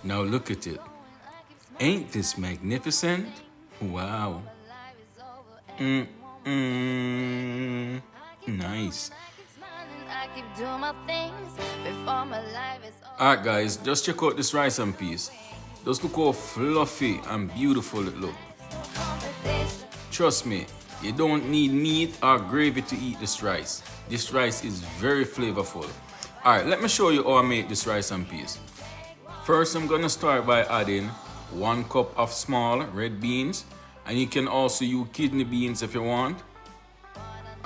Now look at it. Ain't this magnificent? Wow. Nice. Alright guys, just check out this rice and peas. Just look how fluffy and beautiful it looks. Trust me, you don't need meat or gravy to eat this rice. This rice is very flavorful. Alright, let me show you how I make this rice and peas. First, I'm gonna start by adding 1 cup of small red beans, and you can also use kidney beans if you want.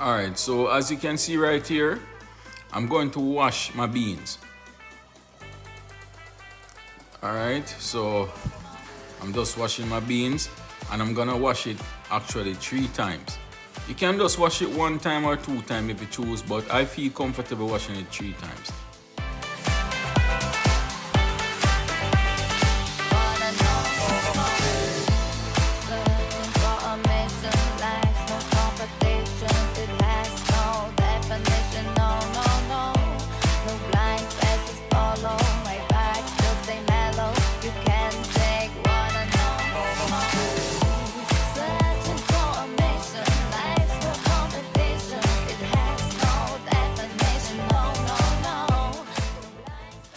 Alright, so as you can see right here, I'm going to wash my beans. Alright, so I'm just washing my beans, and I'm gonna wash it actually 3 times. You can just wash it 1 time or 2 times if you choose, but I feel comfortable washing it 3 times.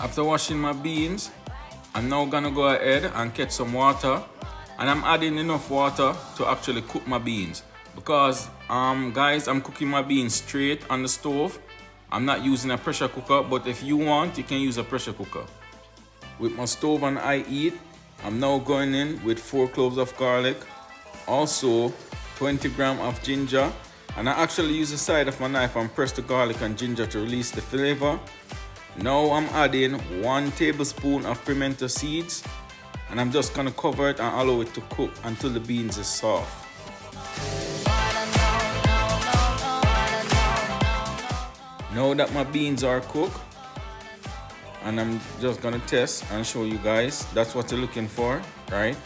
After washing my beans, I'm now gonna go ahead and get some water, and I'm adding enough water to actually cook my beans because guys, I'm cooking my beans straight on the stove. I'm not using a pressure cooker, but if you want, you can use a pressure cooker. With my stove on high heat, I'm now going in with 4 cloves of garlic, also 20 grams of ginger, and I actually use the side of my knife and press the garlic and ginger to release the flavor. Now I'm adding 1 tablespoon of pimento seeds, and I'm just gonna cover it and allow it to cook until the beans is soft. Now that my beans are cooked, and I'm just gonna test and show you guys, that's what you're looking for, right?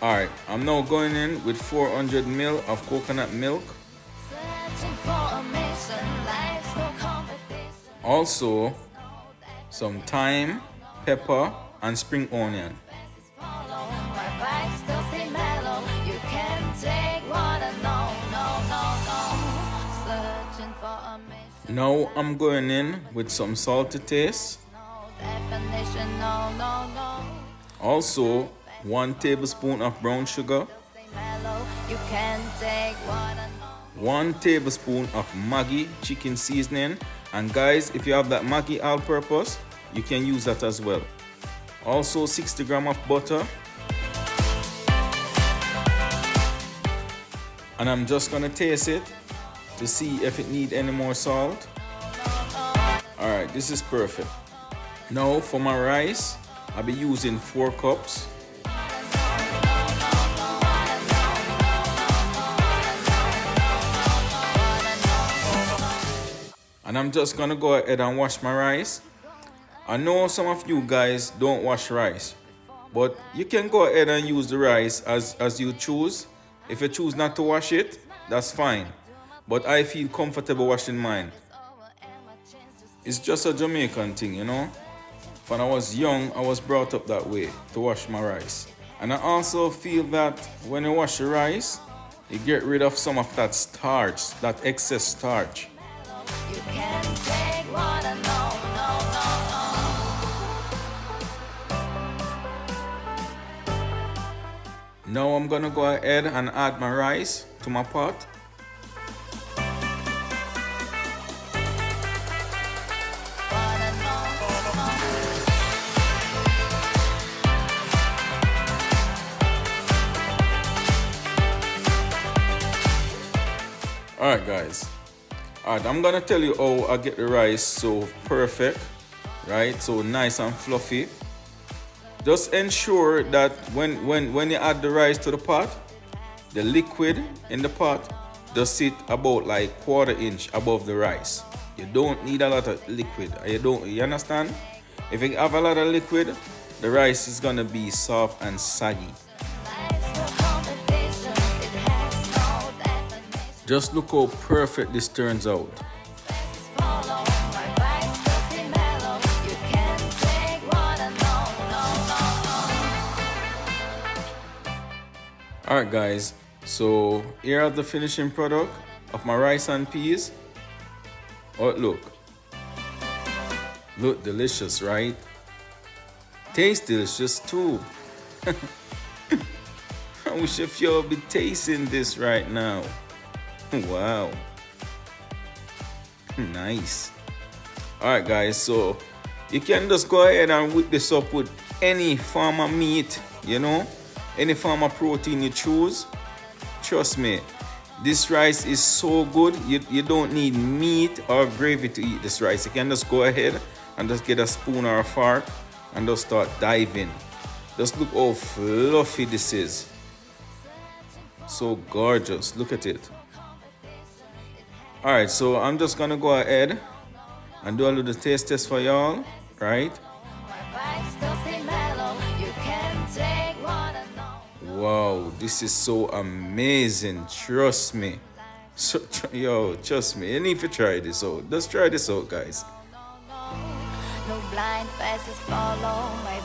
Alright, I'm now going in with 400 ml of coconut milk. Also, some thyme, pepper, and spring onion. Now I'm going in with some salt to taste. Also, 1 tablespoon of brown sugar. 1 tablespoon of Maggi chicken seasoning, and guys, if you have that Maggi all-purpose, you can use that as well. Also 60 grams of butter, and I'm just gonna taste it to see if it needs any more salt. Alright, this is perfect. Now for my rice, I'll be using 4 cups. And I'm just gonna go ahead and wash my rice. I know some of you guys don't wash rice, but you can go ahead and use the rice as you choose. If you choose not to wash it, that's fine. But I feel comfortable washing mine. It's just a Jamaican thing, you know. When I was young, I was brought up that way, to wash my rice. And I also feel that when you wash the rice, you get rid of some of that starch, that excess starch. You can take what I know, Now I'm gonna go ahead and add my rice to my pot. Alright guys, I'm gonna tell you how I get the rice so perfect, right? So nice and fluffy. Just ensure that when you add the rice to the pot, the liquid in the pot does sit about like 1/4 inch above the rice. You don't need a lot of liquid. You understand? If you have a lot of liquid, the rice is gonna be soft and saggy. Just look how perfect this turns out. Alright guys, so here are the finishing product of my rice and peas. Oh look delicious, right? Tastes delicious too. I wish if y'all be tasting this right now. Wow, nice. Alright guys, so you can just go ahead and whip this up with any form of meat, you know, any form of protein you choose. Trust me, this rice is so good. You don't need meat or gravy to eat this rice. You can just go ahead and just get a spoon or a fork and just start diving. Just look how fluffy this is. So gorgeous, look at it. Alright, so I'm just gonna go ahead and do a little taste test for y'all, right? Wow, this is so amazing, trust me. So, yo, trust me, you need to try this out. Just try this out, guys. No blind faces follow my